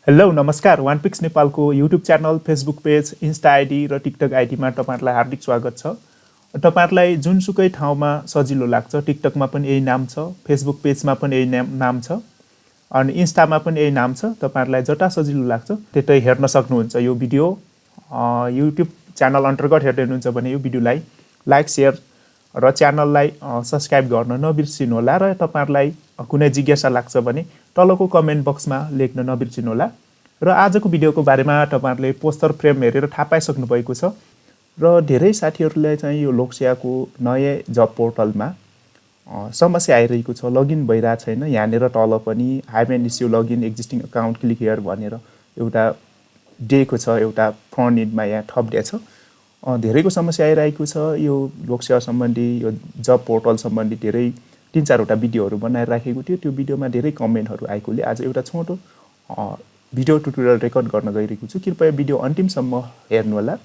Hello नमस्कार OnePix नेपालको YouTube channel Facebook page Insta ID र टिकटक आइडीमा तपाईहरुलाई हार्दिक स्वागत छ। तपाईहरुलाई जुनसुकै ठाउँमा सजिलो लाग्छ टिकटकमा पनि यही नाम छ, फेसबुक पेजमा पनि यही नाम छ अनि इन्स्टामा पनि यही नाम छ। तपाईहरुलाई जता सजिलो लाग्छ त्यतै हेर्न सक्नुहुन्छ। यो भिडियो युट्युब च्यानल अन्तर्गत हेर्दै हुनुहुन्छ भने यो भिडियोलाई लाइक शेयर र च्यानललाई सब्स्क्राइब गर्न नबिर्सिनु होला र तपाईहरुलाई कुनै जिज्ञासा लाग्छ भने तलको कमेन्ट बक्समा लेख्न नबिर्सिनु होला। र आजको भिडियोको बारेमा तपाईहरुले पोस्टर फ्रेम हेरेर थाहा पाइसक्नु भएको छ र धेरै साथीहरुले चाहिँ यो लोकसेवाको नयाँ जब पोर्टलमा समस्या आइरहेको छ, लगइन भइरा छैन। यहाँनेर तल पनि have an issue login existing account click here भनेर एउटा दिएको छ, एउटा फ्रन्ट एन्डमा यहाँ थपिदिएको छ। धेरैको समस्या आइरहेको छ। यो लोकसेवा सम्बन्धी यो जब पोर्टल सम्बन्धी धेरै 3-4 वटा भिडियोहरु बनाएर राखेको थियो। त्यो भिडियोमा धेरै कमेन्टहरु आएकोले आज एउटा छोटो भिडियो ट्युटोरियल रेकर्ड गर्न गइरहेको छु। कृपया भिडियो अन्तिमसम्म हेर्नु होला।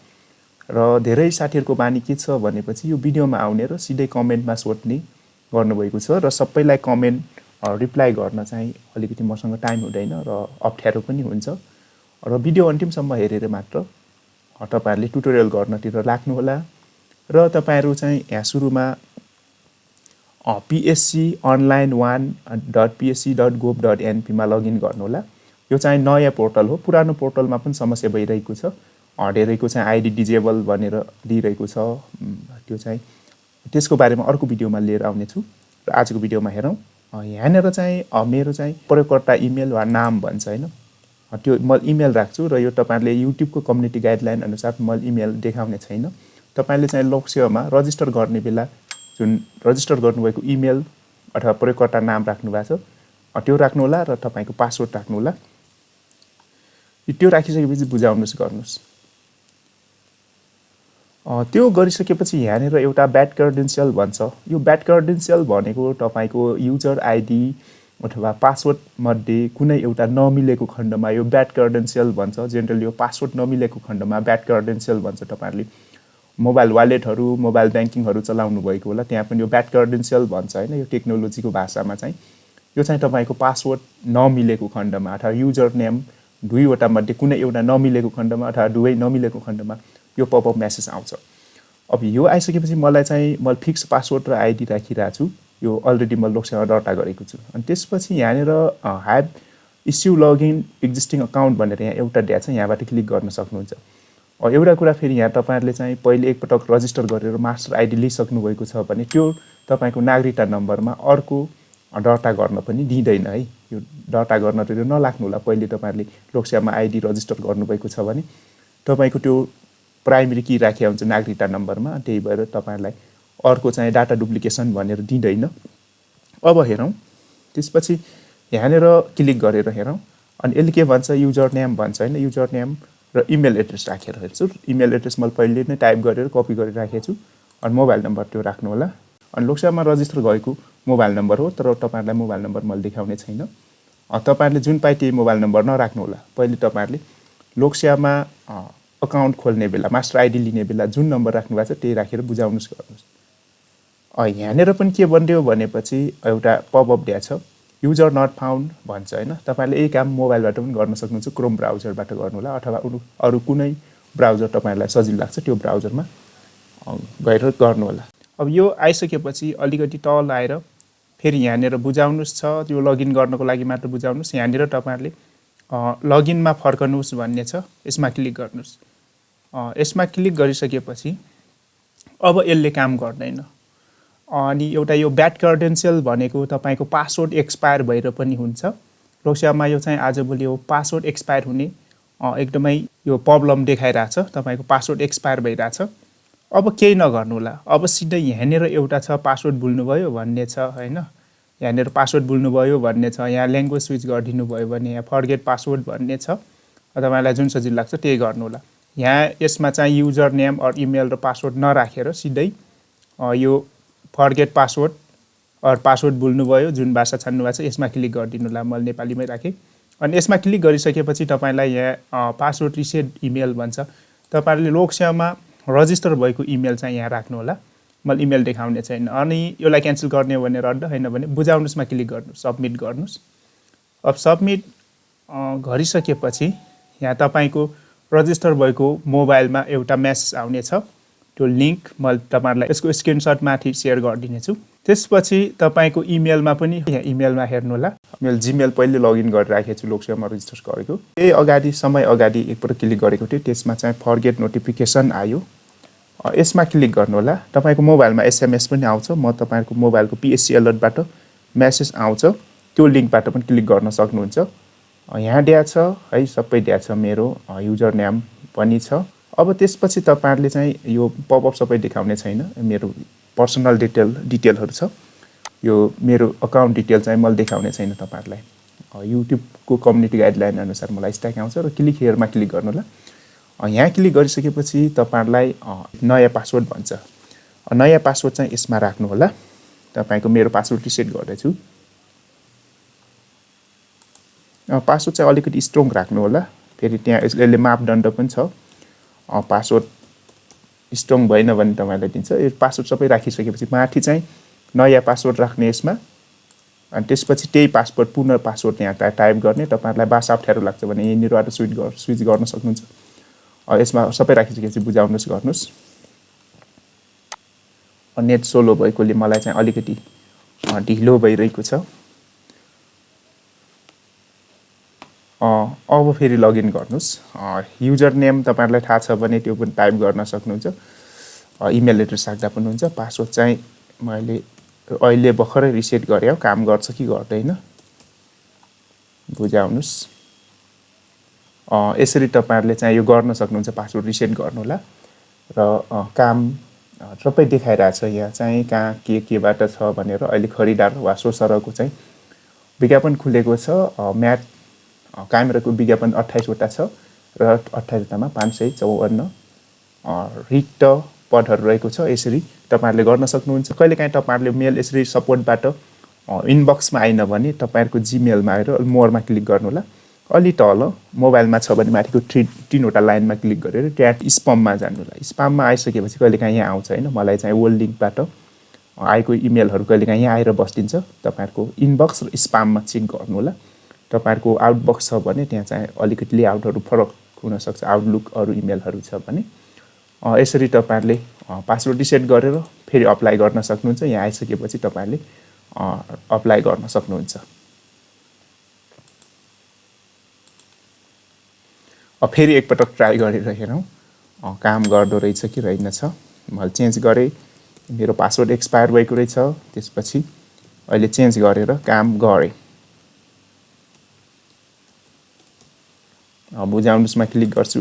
र धेरै साथीहरुको बानी के छ भनेपछि यो भिडियोमा आउने र सिधै कमेन्टमा सोध्ने गर्नुभएको छ र सबैलाई कमेन्ट रिप्लाई गर्न चाहिँ अलिकति मसँग टाइम हुँदैन र अप्ठ्यारो पनि हुन्छ। र भिडियो अन्तिमसम्म हेरेर मात्र तपाईहरुले ट्युटोरियल गर्नतिर लाग्नु होला। र तपाईहरु चाहिँ यहाँ सुरुमा PSC Online1.psc.gov.np मा लगइन गर्नु होला। यो चाहिँ नयाँ पोर्टल हो। पुरानो पोर्टलमा पनि समस्या भइरहेको छ। धेरैको चाहिँ आइडी डिजेबल भनेर दिइरहेको छ। त्यो चाहिँ त्यसको बारेमा अर्को भिडियोमा लिएर आउने छु र आजको भिडियोमा हेरौं। यहाँनेर चाहिँ मेरो चाहिँ प्रयोगकर्ता इमेल वा नाम भन्छ हैन, त्यो म इमेल राख्छु र यो तपाईहरुले युट्युबको कम्युनिटी गाइडलाइन अनुसार म इमेल देखाउने छैन। तपाईले चाहिँ लोकसेवामा रजिस्टर गर्ने बेला जुन रजिस्टर गर्नुभएको इमेल अथवा प्रयोगकर्ता नाम राख्नु भएको छ त्यो राख्नु होला र तपाईको पासवर्ड राख्नु होला। त्यो राखिसकेपछि बुझाउनुस् गर्नुस्। त्यो गरिसकेपछि यहाँनेर एउटा ब्याड क्रेडेन्शियल भन्छ। यो ब्याड क्रेडेन्शियल भनेको तपाईको युजर आइडी अथवा पासवर्ड मध्ये कुनै एउटा नमिलेको खण्डमा यो ब्याड क्रेडेन्शियल भन्छ। जेनरली यो पासवर्ड नमिलेको खण्डमा ब्याड क्रेडेन्शियल भन्छ। तपाईहरुले मोबाइल वालेटहरु मोबाइल बैंकिङहरु चलाउनु भएको होला, त्यहाँ पनि यो ब्याड क्रेडेन्शियल भन्छ हैन। यो टेक्नोलोजीको भाषामा चाहिँ यो चाहिँ तपाईको पासवर्ड नमिलेको खण्डमा अथवा युजर नेम दुईवटा मध्ये कुनै एउटा नमिलेको खण्डमा अथवा दुवै नमिलेको खण्डमा यो पपअप मेसेज आउँछ। अब यो आइसकेपछि मलाई चाहिँ म फिक्स पासवर्ड र आइडी राखिरा छु। यो अलरेडी म लोकसेवा दर्ता गरेको छु। अनि त्यसपछि यहाँनेर hive issue login existing account भनेर यहाँ एउटा दिएको छ, यहाँबाट क्लिक गर्न सक्नुहुन्छ। एउटा कुरा फेरि यहाँ तपाईहरुले चाहिँ पहिले एकपटक रजिस्टर गरेर मास्टर आइडी लिइसक्नु भएको छ भने त्यो तपाईको नागरिकता नम्बरमा अर्को दर्ता गर्न पनि दिदैन है। यो दर्ता गर्नतिर नलाग्नु होला। पहिले तपाईहरुले लोकसेवामा आइडी रजिस्टर गर्नुभएको छ भने तपाईको त्यो प्राइमरी की राखेको हुन्छ नागरिकता नम्बरमा, त्यही भएर तपाईहरुलाई अर्को चाहिँ डाटा डुप्लिकेसन भनेर दिदैन। अब हेरौं। त्यसपछि यहाँनेर क्लिक गरेर हेरौं। अनि यसले के भन्छ युजर नेम भन्छ हैन। युजर नेम र इमेल एड्रेस राखेर हेर्छु। इमेल एड्रेस मैले पहिले नै टाइप गरेर कपी गरेर राखेको छु। अनि मोबाइल नम्बर त्यो राख्नु होला। अनि लोकसेवामा रजिस्टर भएको मोबाइल नम्बर हो, तर तपाईहरुलाई मोबाइल नम्बर मैले देखाउने छैन। तपाईहरुले जुन पाए त्यही मोबाइल नम्बर नराख्नु होला। पहिले तपाईहरुले लोकसेवामा अकाउन्ट खोल्ने बेला मास्टर आइडी लिने बेला जुन नम्बर राख्नु भएको छ त्यही राखेर बुझाउनुस् गर्नुस्। यहाँनेर पनि के भन्दियो भनेपछि एउटा पपअप दिएको छ, युजर नट फाउन्ड भन्छ हैन। तपाईहरुले यही काम मोबाइलबाट पनि गर्न सक्नुहुन्छ, क्रोम ब्राउजरबाट गर्नु होला अथवा अरु कुनै ब्राउजर तपाईहरुलाई सजिलो लाग्छ त्यो ब्राउजरमा गएर गर्नु होला। अब यो आइसकेपछि अलिकति तल आएर फेरि यहाँनेर बुझाउनुस् छ। त्यो लगइन गर्नको लागि मात्र बुझाउनुस्। यहाँनेर तपाईहरुले लगइनमा फर्कनुस् भन्ने छ, यसमा क्लिक गर्नुस्। यसमा क्लिक गरिसकेपछि अब यसले काम गर्दैन। अनि एउटा यो ब्याड क्रेडेन्शियल भनेको तपाईको पासवर्ड एक्सपायर भएर पनि हुन्छ। लोकसेवामा यो चाहिँ आजभोलि यो पासवर्ड एक्सपायर हुने एकदमै यो प्रब्लम देखाइराछ। तपाईको पासवर्ड एक्सपायर भइराछ। अब केही नगर्नु होला। अब सिधै यहाँनेर एउटा छ पासवर्ड भुल्नुभयो भन्ने छ हैन। यहाँनेर पासवर्ड भुल्नुभयो भन्ने छ। यहाँ ल्याङ्ग्वेज स्विच गरिदिनु भयो भने यहाँ फर्गेट पासवर्ड भन्ने छ। तपाईलाई जुन सजिलो लाग्छ त्यही गर्नु होला। यहाँ यसमा चाहिँ युजर नेम अर इमेल र पासवर्ड नराखेर सिधै यो फर्गेट पासवर्ड और पासवर्ड भुल्नुभयो जुन भाषा छान्नु भएको छ यसमा क्लिक गरिदिनु होला। मैले नेपालीमै राखे। अनि यसमा क्लिक गरिसकेपछि तपाईलाई यहाँ पासवर्ड रिसेट इमेल भन्छ। तपाईहरुले लोकसेवामा रजिस्टर भएको इमेल चाहिँ यहाँ राख्नु होला। मैले इमेल देखाउने छैन। अनि यसलाई क्यान्सल गर्ने भने रद्द हैन भने बुझाउनुस्मा क्लिक गर्नुस्, सबमिट गर्नुस्। अब सबमिट गरिसकेपछि यहाँ तपाईको रजिस्टर भएको मोबाइलमा एउटा मेसेज आउनेछ। त्यो लिंक म तपाईहरुलाई यसको स्क्रिनशट माथि शेयर गर्दिनेछु। त्यसपछि तपाईको इमेलमा पनि यहाँ इमेलमा हेर्नु होला। मैले जीमेल पहिले लगइन गरिराखेको छु लोकसेवामा रजिस्टर गरेको। त्यही अगाडि समय अगाडि एकपटक क्लिक गरेको थिएँ। त्यसमा चाहिँ फरगेट नोटिफिकेसन आयो। यसमा क्लिक गर्नु होला। तपाईको मोबाइलमा एसएमएस पनि आउँछ। म तपाईको मोबाइलको PSC अलर्टबाट मेसेज आउँछ। त्यो लिंकबाट पनि क्लिक गर्न सक्नुहुन्छ। यहाँ दिया छ है, सबै दिया छ। मेरो युजर नेम पनि छ। अब त्यसपछि तपाईहरुले चाहिँ यो पपअप सबै देखाउने छैन। मेरो पर्सनल डिटेलहरु छ। यो मेरो अकाउन्ट डिटेल चाहिँ मैले देखाउने छैन तपाईहरुलाई। युट्युब को कम्युनिटी गाइडलाइन अनुसार मलाई स्ट्याक आउँछ र क्लिक हियरमा क्लिक गर्नु होला। यहाँ क्लिक गरिसकेपछि तपाईहरुलाई नयाँ पासवर्ड भन्छ। नयाँ पासवर्ड चाहिँ यसमा राख्नु होला। तपाईको मेरो पासवर्ड रिसेट गर्दैछु। पासवर्ड चाहिँ अलिकति स्ट्रङ राख्नु होला। फेरि त्यहाँ यसले मापदण्ड पनि छ। पासवर्ड स्ट्रङ भएन भने तपाईलाई दिन्छ। यो पासवर्ड सबै राखिसकेपछि माथि चाहिँ नयाँ पासवर्ड राख्ने यसमा। अनि त्यसपछि त्यही पासवर्ड पुनः पासवर्ड यहाँ टाइप गर्ने। तपाईहरुलाई भाषा अप्ठ्यारो लाग्छ भने यहीँनिरबाट स्विच गर्न सक्नुहुन्छ। यसमा सबै राखिसकेपछि बुझाउनुस् गर्नुस्। नेट सोलो भएकोले मलाई चाहिँ अलिकति ढिलो भइरहेको छ। अब फेरि लगइन गर्नुस्। युजर नेम तपाईहरुलाई थाहा छ भने त्यो पनि टाइप गर्न सक्नुहुन्छ। इमेल एड्रेस राख्दा पनि हुन्छ। पासवर्ड चाहिँ मैले अहिले भर्खरै रिसेट गरे हो। काम गर्छ कि गर्दैन बुझाउनुस्। यसरी तपाईहरुले चाहिँ यो गर्न सक्नुहुन्छ। पासवर्ड रिसेट गर्नु होला र काम सबै देखाइरहेछ। यहाँ चाहिँ कहाँ केबाट छ भनेर अहिले खरिदार वा सोसरको चाहिँ विज्ञापन खुलेको छ। म्याट क्यामेराको विज्ञापन 28 वटा छ र 28 वटामा 554 रिक्त पदहरु रहेको छ। यसरी तपाईहरुले गर्न सक्नुहुन्छ। कहिलेकाहीँ तपाईहरुले मेल यसरी सपोर्टबाट इनबक्समा आइन भने तपाईहरुको जीमेलमा आएर मोरमा क्लिक गर्नु होला। अलि तल मोबाइलमा छ भने माथिको 3 वटा लाइनमा क्लिक गरेर त्यहाँ स्पममा जानु होला। स्पममा आइसकेपछि कहिलेकाहीँ यहाँ आउँछ हैन। मलाई चाहिँ वर्ल्ड लिंकबाट आएको इमेलहरु कहिलेकाहीँ यहाँ आएर बस्दिन्छ। तपाईहरुको इनबक्स र स्पममा चेक गर्नु होला। तपाईहरुको आउटबक्स छ भने त्यहाँ चाहिँ अलिकति लेआउटहरु फरक हुन सक्छ। आउटलुक अरु इमेलहरु छ भने यसरी तपाईहरुले पासवर्ड रिसेट गरेर फेरि अप्लाई गर्न सक्नुहुन्छ। यहाँ आइसकेपछि तपाईहरुले अप्लाई गर्न सक्नुहुन्छ। फेरि एकपटक ट्राई गरेर हेरौँ काम गर्दो रहेछ कि रहेनछ। मैले चेन्ज गरे। मेरो पासवर्ड एक्सपायर भएको रहेछ। त्यसपछि अहिले चेन्ज गरेर काम गरे। बुझाउनुसमा क्लिक गर्छु।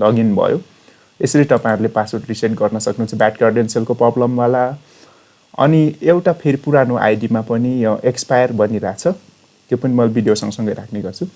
लगइन भयो। यसरी तपाईहरुले पासवर्ड रिसेट गर्न सक्नुहुन्छ। ब्याड क्रेडेन्शियलको प्रब्लम वाला। अनि एउटा फेरि पुरानो आइडीमा पनि यो एक्सपायर बनिरहेछ। त्यो पनि मैले भिडियो सँगसँगै राख्ने गर्छु।